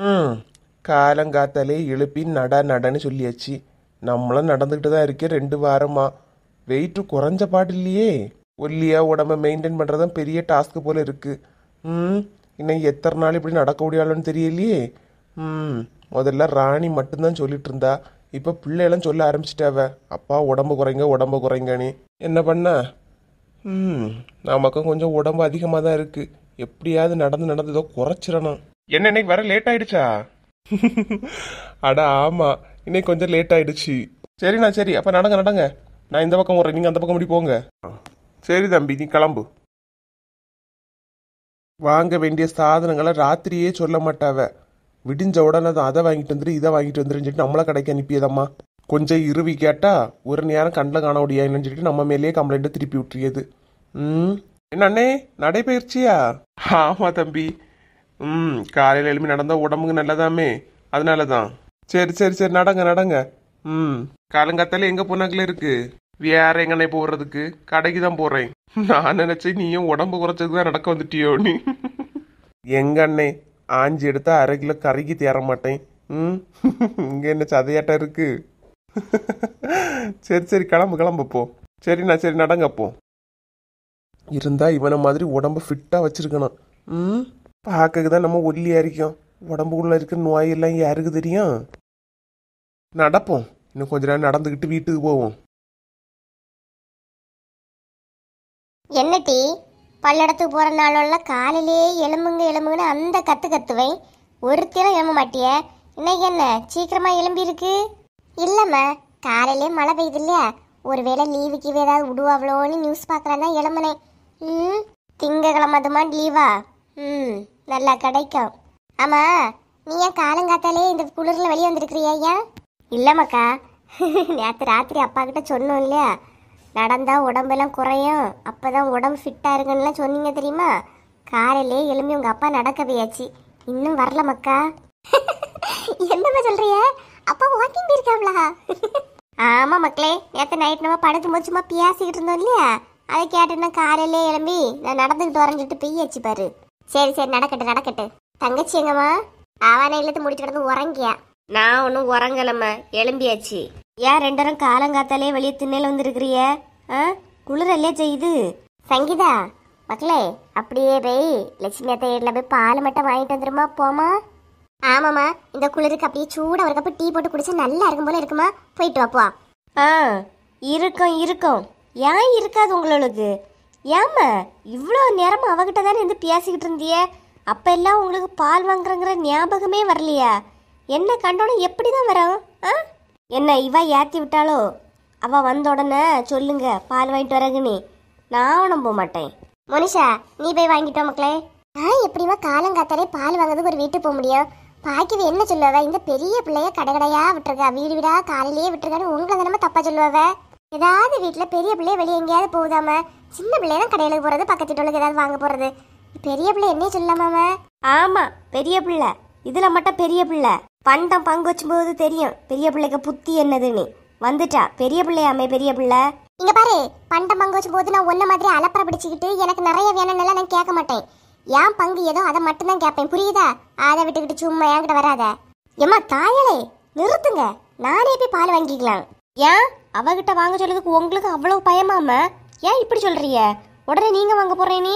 ம் காலங்காத்தாலே எழுப்பி நடன்னு சொல்லியாச்சு. நம்மளும் நடந்துக்கிட்டு தான் இருக்கேன் 2 வாரமா. வெயிட்டு குறைஞ்ச பாடு இல்லையே. ஒல்லியா உடம்ப மெயின்டைன் பண்ணுறதான் பெரிய டாஸ்க்கு போல இருக்கு. இன்னும் எத்தனை நாள் இப்படி நடக்க முடியாதுன்னு தெரியலையே. முதல்ல ராணி மட்டும்தான் சொல்லிட்டு இருந்தா. இப்போ பிள்ளையெல்லாம் சொல்ல ஆரம்பிச்சிட்டாவ, அப்பா உடம்பு குறைங்க உடம்பு குறைங்கன்னு. என்ன பண்ண? நமக்கும் கொஞ்சம் உடம்பு அதிகமாக தான் இருக்கு. எப்படியாவது நடந்து நடந்து ஏதோ குறைச்சிடணும். என்ன இன்னைக்கு வர லேட் ஆயிடுச்சா? அட ஆமா, இன்னைக்கு கொஞ்சம் லேட் ஆயிடுச்சு. சரிண்ணா சரி, அப்ப நடங்க நடங்க. நான் இந்த பக்கம் வரேன், நீங்க அந்த பக்கம் முடி போங்க. சரி தம்பி, நீ கிளம்பு. வாங்க வேண்டிய சாதனங்களை ராத்திரியே சொல்ல மாட்டாவ. விடிஞ்ச உடனே தான் அதை வாங்கிட்டு வந்துரு இதை வாங்கிட்டு வந்துருன்னு சொல்லிட்டு நம்மள கடைக்கு அனுப்பியதம்மா. கொஞ்சம் இருவி கேட்டா ஒரு நேரம் கண்ணில் காண முடியாதுன்னு சொல்லிட்டு நம்ம மேலேயே கம்ப்ளைண்ட் திருப்பி விட்டுறியது. என்ன அண்ணே, நடைபயிற்சியா? ஆமா தம்பி. காலையில் எழுப்பி நடந்தா உடம்புக்கு நல்லதாமே, அதனாலதான். சரி சரி சரி, நடங்க நடங்க. காலங்காத்தால எங்க போனாக்கல இருக்கு? வேற எங்கண்ணே போடுறதுக்கு? கடைக்கு தான் போறேன். நான் நினைச்சேன் நீயும் உடம்பு குறைச்சதுக்கு தான் நடக்க வந்துட்டியோ நீ. எங்க அண்ணே, ஆஞ்சி எடுத்தா 1/2 கிலோ கறிக்கு தேற மாட்டேன். இங்க என்ன சதையாட்டம் இருக்கு? சரி சரி, கிளம்பு கிளம்பு போ. சரிண்ணா சரி, நடங்க அப்போ. இருந்தா இவனை மாதிரி உடம்பு ஃபிட்டா வச்சிருக்கணும். பார்க்கக்கு தான் நம்ம ஒல்லியா இருக்கோம். உடம்புக்குள்ள இருக்கிற நோயெல்லாம் யாருக்கு தெரியும்? நடப்போம், இன்னும் கொஞ்ச நேரம் நடந்துக்கிட்டு வீட்டுக்கு போவோம். என்ன டீ, பல்லடத்துக்கு போற நாளெல்லாம் காலையிலே எலும்புங்கன்னு அந்த கத்துவேன். ஒருத்தரும் எழும்ப மாட்டிய. இன்னைக்கு என்ன சீக்கிரமா எழும்பி இருக்கு? இல்லம்மா, காலையிலே மழை பெய்யுது இல்லையா, ஒருவேளை லீவுக்கு ஏதாவது விடுவாங்களோன்னு நியூஸ் பார்க்கறான் தான் எழும்பினேன். திங்கக்கிழமை அதுமா லீவா? நல்லா கிடைக்கும். ஆமா, நீ ஏன் காலங்காத்தாலே இந்த குளிர்ல வெளியே வந்திருக்கிறியா? ஏன்? இல்லம்மாக்கா, நேற்று ராத்திரி அப்பா கிட்ட சொன்னோம் இல்லையா, நடந்தா உடம்பெல்லாம் குறையும், அப்பதான் உடம்பு ஃபிட்டா இருக்குன்னு சொன்னீங்க தெரியுமா? காலையிலே எழும்பி உங்க அப்பா நடக்க போயாச்சு, இன்னும் வரல மக்கா. என்னம்மா சொல்றிய? அப்பா வாக்கிங் போயிருக்காங்களா? ஆமா மக்களே, நேற்று நைட் நம்ம படுத்து முடிச்சுமா பேசிக்கிட்டு இருந்தோம் இல்லையா, அதை கேட்டுன்னா காலையிலே எழும்பி நான் நடந்துக்கிட்டு வரஞ்சிட்டு பெய்யாச்சு பாரு. சரி சரி, நடக்கட்டு நடக்கட்டு. தங்கச்சி எங்கம்மா? அவனை இழுத்து முடிச்சு கிடந்து உறங்கியா? நான் ஒன்றும் உறங்கலம்மா, எழும்பியாச்சு. ஏன் 2 நேரம் காலங்காத்தாலே வெளியே திண்ணையில வந்துருக்கிறிய? குளிரல்லே செய்யுது. சங்கீதா மக்களே, அப்படியே போய் லட்சுமி அத்தை வீட்டில் போய் பால் மட்டும் வாங்கிட்டு வந்துருமா, போமா? ஆமாம்மா, இந்த குளிருக்கு அப்படியே சூடாக ஒரு கப்பு டீ போட்டு குடிச்சா நல்லா இருக்கும் போல இருக்குமா, போயிட்டு வாப்பா. இருக்கும் இருக்கும். ஏன் இருக்காது உங்களுக்கு? ஏம்மா இவ்வளோ நேரமா அவகிட்ட தானே இருந்து பேசிக்கிட்டு இருந்திய, அப்ப எல்லாம் உங்களுக்கு பால் வாங்குறங்கிற ஞாபகமே வரலையா? என்ன கண்டோட எப்படி தான் வரும்? என்ன இவ ஏற்றி விட்டாலோ? அவ வந்த உடனே சொல்லுங்க பால் வாங்கிட்டு வரகுன்னு, நான் ஒன்றும் போக மாட்டேன். மோனிஷா, நீ போய் வாங்கிட்டோம் மக்களே. எப்படிமா காலங்காத்தாலே பால் வாங்குறதுக்கு ஒரு வீட்டு போக முடியும்? பாக்கியவை என்ன சொல்லுவ? இந்த பெரிய பிள்ளைய கடையா விட்டுருக்கா, வீடு வீடா காலையிலேயே விட்டுருக்கான்னு உங்களை தானே தப்பா சொல்லுவ? ஏதாவது வீட்டில் பெரிய பிள்ளைய வெளியே எங்கேயாவது போகுதாம? சின்ன பிள்ளைய தான் கடையில போறது, பக்கத்து வீட்டுக்கு ஏதாவது வாங்க போறது. பெரிய பிள்ளை என்ன சொல்லாம? ஆமா பெரிய பிள்ளை, இதுல மட்டும் பெரிய பிள்ளை. பண்டம் பங்கு வச்சும் போது தெரியும் பெரிய பிள்ளைக்கு புத்தி என்னதுன்னு. வந்துட்டா பெரிய பிள்ளையாமே பெரிய பிள்ளை. இங்க பாரு, பண்டம் பங்கு வச்சும் போது நான் ஒன்ன மாதிரி அலப்பற பிடிச்சிக்கிட்டு எனக்கு நிறைய வேணும்னால நான் கேட்க மாட்டேன். என் பங்கு ஏதோ அதை மட்டும் தான் கேட்பேன், புரியுதா? அதை விட்டுக்கிட்டு சும்மா என்கிட்ட வராத. ஏம்மா தாயலே, நிறுத்துங்க, நானே போய் பால் வாங்கிக்கலாம். ஏன் அவகிட்ட வாங்க சொல்றதுக்கு உங்களுக்கு அவ்வளவு பயமாம? ஏன் இப்படி சொல்றீங்க? உடனே நீங்க வாங்க போறேன். நீ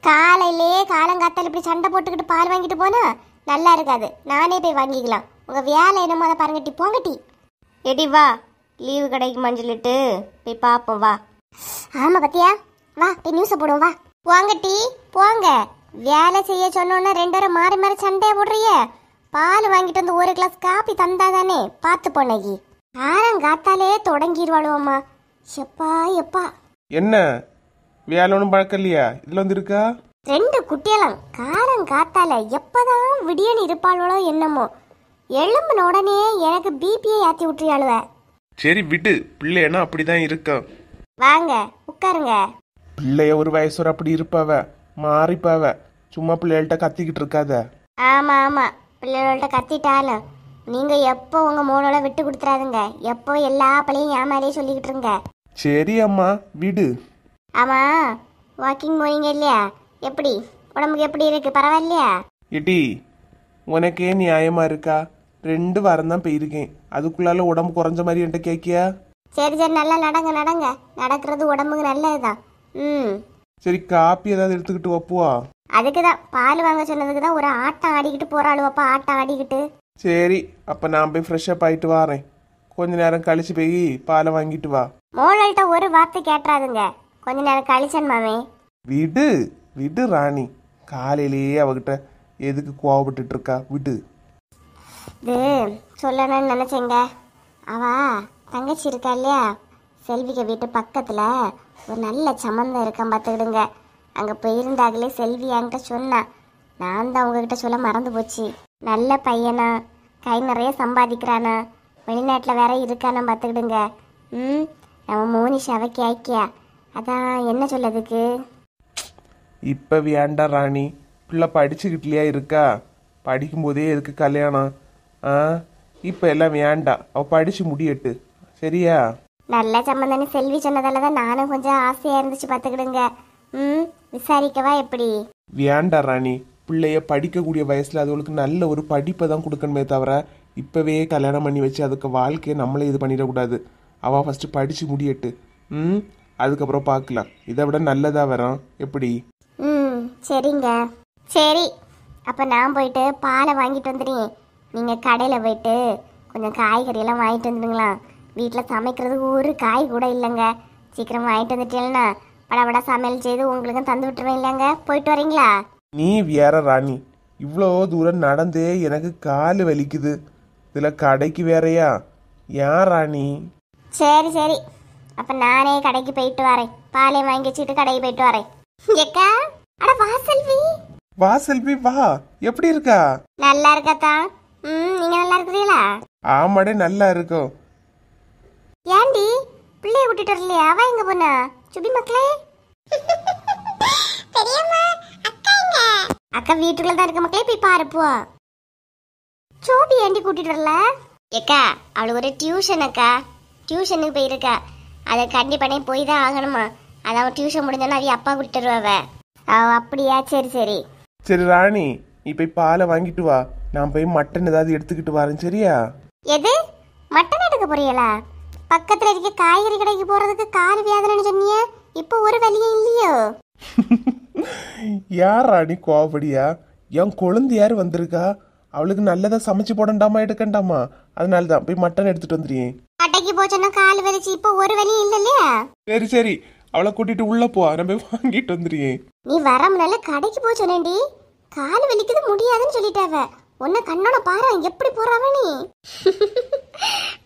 காலையிலே காலங்காத்தால இப்படி சண்டை போட்டுக்கிட்டு பால் வாங்கிட்டு போனா நல்லா இருக்காது. நானே போய் வாங்கிக்கலாம். உங்க வேலை என்னமோ அதை பாருங்கட்டி, போங்கட்டி. எடி வா, லீவு கிடைக்குமான்னு சொல்லிட்டு போய் பார்ப்போம் வா. ஆமா பத்தியா, வா போய் நியூஸை போடுவோம் வா. போங்கட்டி போங்க, வேலை செய்ய சொன்னோன்னா 2 பேரும் மாறி மாறி சண்டையை போடுறிய. பால் வாங்கிட்டு வந்து 1 கிளாஸ் காப்பி தந்தா தானே பார்த்து போனகி. காத்தாலே தொடங்கிடுவாளுவோம்மா. எப்பா எப்பா, என்ன வேலை ஒன்றும் பழக்கம் இல்லையா? இதுல வந்து இருக்கா 2 குட்டியெல்லாம் காத்தால எப்பதான் விடியன்னு இருப்பாளோ என்னமோ. எழும்புன உடனே எனக்கு பிபியை ஏற்றி விட்டுறியாளுவ. சரி விடு, பிள்ளைன்னா அப்படிதான் இருக்கும். வாங்க உட்காருங்க. பிள்ளைய ஒரு வயசு அப்படி இருப்பாவ, மாறிப்பாவ. சும்மா பிள்ளைகள்கிட்ட கத்திக்கிட்டு இருக்காத. ஆமா ஆமா, பிள்ளைகள்கிட்ட கத்திட்டாலும் நீங்க எப்போ உங்க மோனோட விட்டு கொடுத்துறாதுங்க. எப்போ எல்லா பிள்ளையும் என் மேலேயே சொல்லிக்கிட்டு இருங்க. சரி அம்மா விடு. ஆமா, வாக்கிங் போறீங்க இல்லையா? எப்படி உடம்புக்கு எப்படி இருக்கு? பரவாயில்லையா? இடி உனக்கே நியாயமா இருக்கா? 2 வாரம் தான் போயிருக்கேன், அதுக்குள்ளால உடம்பு குறைஞ்ச மாதிரி என்கிட்ட கேட்கியா? சரி சரி, நல்லா நடங்க நடங்க, நடக்கிறது உடம்புக்கு நல்லதுதான். ம். சரி, காப்பி ஏதாவது எடுத்துக்கிட்டு வப்புவா? அதுக்கு தான் பால் வாங்க சொன்னதுக்கு தான் ஒரு ஆட்டம் ஆடிக்கிட்டு போறாளுவப்பா, ஆட்டம் ஆடிக்கிட்டு. சரி, அப்போ நான் போய் ஃப்ரெஷ்ஷப் ஆகிட்டு வரேன். கொஞ்ச நேரம் கழிச்சு போய் பாலை வாங்கிட்டு வா. மோளல்கிட்ட ஒரு வார்த்தை கேட்டுறாதுங்க, கொஞ்ச நேரம் கழிச்சன் மாமே. விடு விடு ராணி, காலையிலேயே அவகிட்ட எதுக்கு கோவப்பட்டுட்டு இருக்கா? விடு. இது சொல்லணும்னு நினைச்சேங்க. அவ தங்கச்சி இருக்கா இல்லையா, செல்விக்க வீட்டு பக்கத்துல ஒரு நல்ல சம்மந்தம் இருக்கான் பார்த்துக்கிடுங்க. அங்கே போயிருந்தாங்களே செல்வி என்கிட்ட சொன்னா, நான் தான் உங்ககிட்ட சொல்ல மறந்து போச்சு. நல்ல பையனா, கை நிறைய சம்பாதிக்கிறானா, வெளிநாட்டில் வேற இருக்கானா பார்த்துக்கிடுங்க. ம். நம்ம மோனிஷாவை கேக்கியா, அதான் என்ன சொல்லதுக்கு. இப்போ வேண்டாம் ராணி, பிள்ளை படிச்சுக்கிட்டுலையா இருக்கா, படிக்கும்போதே எதுக்கு கல்யாணம்? இப்போ எல்லாம் வேண்டாம், அவள் படித்து முடியட்டு, சரியா? நல்ல சம்மந்தம்னு செல்வி சொன்னதால தான் நானும் கொஞ்சம் ஆசையாக இருந்துச்சு பார்த்துக்கிடுங்க. ம். விசாரிக்கவா எப்படி? வேண்டாம் ராணி, பிள்ளைய படிக்கக்கூடிய வயசில் அதுகளுக்கு நல்ல ஒரு படிப்பை தான் கொடுக்கணுமே தவிர இப்போவே கல்யாணம் பண்ணி வச்சு அதுக்கு வாழ்க்கையை நம்மளே இது பண்ணிடக்கூடாது. அவள் ஃபஸ்ட்டு படித்து முடியட்டு. அதுக்கப்புறம் பார்க்கலாம், இதை விட நல்லதாக வரும். எப்படி? ம். சரிங்க. சரி, அப்போ நான் போயிட்டு பாலை வாங்கிட்டு வந்துடுறேன். நீங்கள் கடையில் போயிட்டு கொஞ்சம் காய்கறியெல்லாம் வாங்கிட்டு வந்துடுங்களா. வீட்டில் சமைக்கிறதுக்கு ஒரு காய் கூட இல்லைங்க. சீக்கிரம் வாங்கிட்டு வந்துட்டீங்கன்னா படபட சமையல் செய்து உங்களுக்கும் தந்து விட்டுருவேன் இல்லைங்க. போயிட்டு வரீங்களா? நீ வேற ராணி, இவ்வளோ தூரம் நடந்தே எனக்கு கால் வலிக்குது, இதில் கடைக்கு வேறையா? ஏன் ராணி? சரி சரி, அப்போ நானே கடைக்கு போயிட்டு வரேன். பாலை வாங்கி வச்சுட்டு கடைக்கு போயிட்டு வரேன். ஏக்கா, அட வா செல்வி. வா செல்வி வா, எப்படி இருக்கா? நல்லா இருக்கா? நீங்க நல்லா இருக்கிறீங்களா? ஆமாடே, நல்லா இருக்கும். ஏண்டி பிள்ளைய விட்டுட்டு வரலையா? அவ எங்க போனா? சுபி மக்களே, பெரியம்மா அக்கா எங்க? அக்கா வீட்டுக்குள்ள தான் இருக்க மக்களே, போய் பாரு போ. சோபி ஏண்டி கூட்டிட்டு வரல? ஏக்கா, அவளுக்கு ஒரு டியூஷன் அக்கா, டியூஷனுக்கு போயிருக்கா. அதை கண்டிப்பானே போய் தான் ஆகணுமா. அதான் டியூஷன் முடிஞ்சோன்னா அவ அப்பா கூட்டிட்டு வருவாவ. அப்படியா? சரி சரி. சரி ராணி, நீ போய் பாலை வாங்கிட்டு வா, நான் போய் மட்டன் ஏதாவது எடுத்துக்கிட்டு வரேன், சரியா? எது? மட்டன் எடுக்க போறீங்களா? பக்கத்துல இருக்க காய்கறி கடைக்கு போறதுக்கு கால் வியாதனைன்னு சொன்னிய, இப்போ ஒரு வழியும் இல்லையோ? யார் ராணி கோவப்படியா? என் கொழுந்து யார் வந்திருக்கா, அவளுக்கு நல்லதா சமைச்சு போடண்டாமா எடுக்கண்டாமா, அதனால தான் போய் மட்டன் எடுத்துட்டு வந்துடுறேன். கடைக்கு போச்சோன்னா கால் வலிச்சு, இப்போ ஒரு வழியும் இல்ல இல்லையா? சரி சரி, அவளை கூட்டிட்டு உள்ள போ, நான் போய் வாங்கிட்டு வந்துடுறேன். நீ வரமுனால கடைக்கு போச்சோனேண்டி, கால் வலிக்குது முடியாதுன்னு சொல்லிட்டாவ. உன்னை கண்ணோட பாரு எப்படி போறாவ நீ.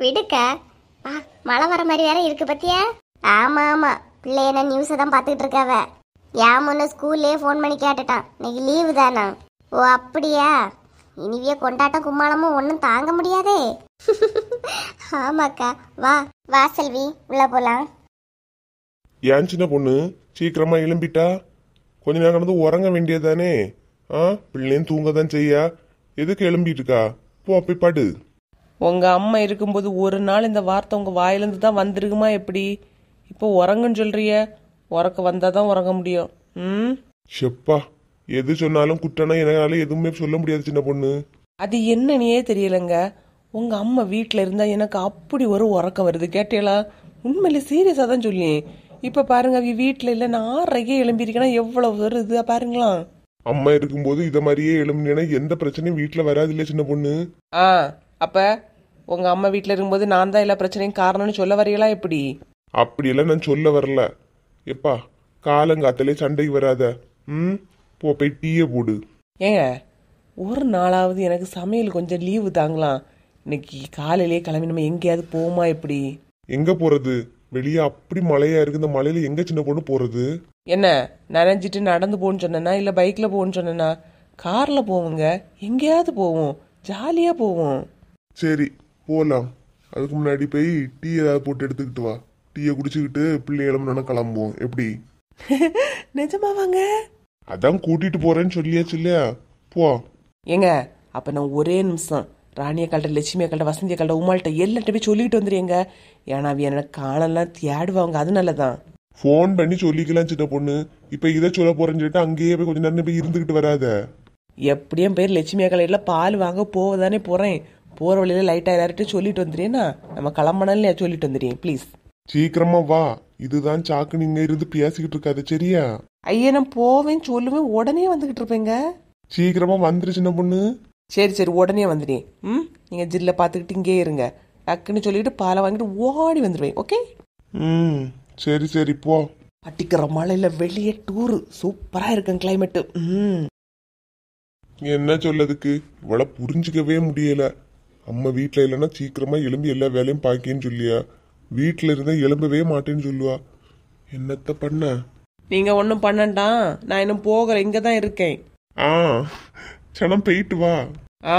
விடுக்க, மழை வர மாதிரி வேற இருக்கு பத்தியா? ஆமா ஆமா, பிள்ளைய நான் நியூஸை தான் பார்த்துக்கிட்டு இருக்காவ. என் முன்ன ஸ்கூல்லே ஃபோன் பண்ணி கேட்டுட்டான், இன்னைக்கு லீவு தானா. ஓ அப்படியா? இனிவிய கொண்டாட்டம் கும்மாளமும் ஒன்றும் தாங்க முடியாதே. ஆமாக்கா, வா வா செல்வி, உள்ள போலாம். ஏன் சின்ன பொண்ணு சீக்கிரமா எழும்பிட்டா? கொஞ்ச நேரம் கடந்து உறங்க வேண்டியதானே? பிள்ளையும் தூங்க தான் செய்யா, எதுக்கு எழும்பிட்டு இருக்கா? போ போய் படு. உங்க அம்மா இருக்கும்போது ஒரு நாள் இந்த வார்த்தை உங்க வாயிலிருந்து தான் வந்திருக்குமா எப்படி? இப்போ உறங்குன்னு சொல்றிய, உறக்க வந்தாதான் உறங்க முடியும். ஷெப்பா, எது சொன்னாலும் குட்டனா என்னால எதுவுமே சொல்ல முடியாது சின்ன பொண்ணு. அது என்னன்னே தெரியலங்க, உங்க அம்மா வீட்டில் இருந்தா எனக்கு அப்படி ஒரு உறக்கம் வருது, கேட்டீங்களா? உண்மையில சீரியஸா தான் சொல்லி. இப்ப பாருங்க, அவங்க வீட்டில் இல்லை, நான் 6:30 எழும்பியிருக்கேன்னா எவ்வளவு வருது பாருங்களா. அம்மா இருக்கும்போது இத மாதிரியே எழும்பினா எந்த பிரச்சனையும் வீட்டுல வராது இல்ல சின்ன பொண்ணு. அப்ப உங்க அம்மா வீட்டில் இருக்கும்போது நான் தான் எல்லா பிரச்சனையும் காரணம்னு சொல்ல வரீங்களா எப்படி? அப்படியெல்லாம் நான் சொல்ல வரல. எப்பா, காலங்காத்திலே சண்டைக்கு வராத. போ போய் டீயை போடு. ஏங்க, ஒரு நாளாவது எனக்கு சமையல் கொஞ்சம் லீவு தாங்கலாம். இன்னைக்கு காலையிலேயே கிளம்பி நம்ம எங்கேயாவது போமா எப்படி? எங்க போறது? வெளியே அப்படி மழையா இருக்கு, இந்த மழையில எங்க சின்ன பொண்ணு போறது? என்ன நனைஞ்சிட்டு நடந்து போன்னு சொன்னா இல்ல பைக்ல போன்னு சொன்னா? கார்ல போவோங்க, எங்கேயாவது போவோம், ஜாலியா போவோம். சரி போலாம். அதுக்கு முன்னாடி போய் டீ ஏதாவது போட்டு எடுத்துக்கிட்டு வா. டீயை குடிச்சுக்கிட்டு பிள்ளை எழுமணும்னா கிளம்புவோம், எப்படி? நிஜமாவாங்க? அதான் கூட்டிட்டு போறேன்னு சொல்லியாச்சு இல்லையா, போ. ஏங்க, அப்ப நான் ஒரே நிமிஷம் ராணிய கல்ட்ட, லட்சுமிய கல்ட்ட, வசந்திய கல்ட்ட, உமாள்கிட்ட எல்லார்ட்ட போய் சொல்லிட்டு வந்துடுங்க. ஏன்னா அவ எனக்கு காணலாம் தேடுவாங்க, அதனாலதான். போன் பண்ணி சொல்லிக்கலாம் சின்ன பொண்ணு. இப்ப இதை சொல்ல போறேன்னு சொல்லிட்டு அங்கேயே போய் கொஞ்ச நேரம் போய் இருந்துகிட்டு வராத. எப்படியும் பேர் லட்சுமி கடையில் பால் வாங்க போவதானே போகிறேன். போகிற வழியில் லைட்டாக எல்லார்ட்டும் சொல்லிட்டு வந்துடுறேன்னா நம்ம கிளம்பணும்லையா, சொல்லிட்டு வந்துடுறேன் ப்ளீஸ். சீக்கிரமா வா, இதுதான் சாக்கு. நீங்க இருந்து பேசிக்கிட்டு இருக்காது சரியா? ஐயா நான் போவேன் சொல்லுவேன், உடனே வந்துக்கிட்டு இருப்பேங்க. சீக்கிரமா வந்துரு சின்ன பொண்ணு. சரி சரி உடனே வந்துடுறேன். நீங்கள் ஜில்ல பார்த்துக்கிட்டு இங்கே இருங்க. டக்குன்னு சொல்லிட்டு பாலை வாங்கிட்டு ஓடி வந்துடுவேன். ஓகே சரி சரி போ. அடிக்கிற மழையில் வெளியே டூரு சூப்பராக இருக்கும் கிளைமேட்டு. என்ன சொல்லதுக்கு, இவளை புரிஞ்சுக்கவே முடியல. அம்மா வீட்டுல இல்லைன்னா சீக்கிரமா எழும்பி எல்லா வேலையும் பாக்கேன்னு சொல்லியா, வீட்டுல இருந்தா எழும்பவே மாட்டேன்னு சொல்லுவா. என்னத்த பண்ண? நீங்கள் ஒன்றும் பண்ணண்டாம், நான் இன்னும் போகிறேன், இங்கே தான் இருக்கேன். சனம் போயிட்டு வா. ஆ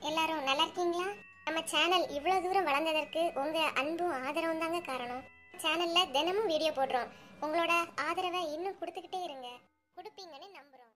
எல்லாரும் நல்லா இருக்கீங்களா? நம்ம சேனல் இவ்வளவு தூரம் வளர்ந்ததற்கு உங்க அன்பும் ஆதரவும் தாங்க காரணம். சேனல்ல தினமும் வீடியோ போடுறோம். உங்களோட ஆதரவை இன்னும் கொடுத்துக்கிட்டே இருங்க. கொடுப்பீங்கன்னு நம்புறோம்.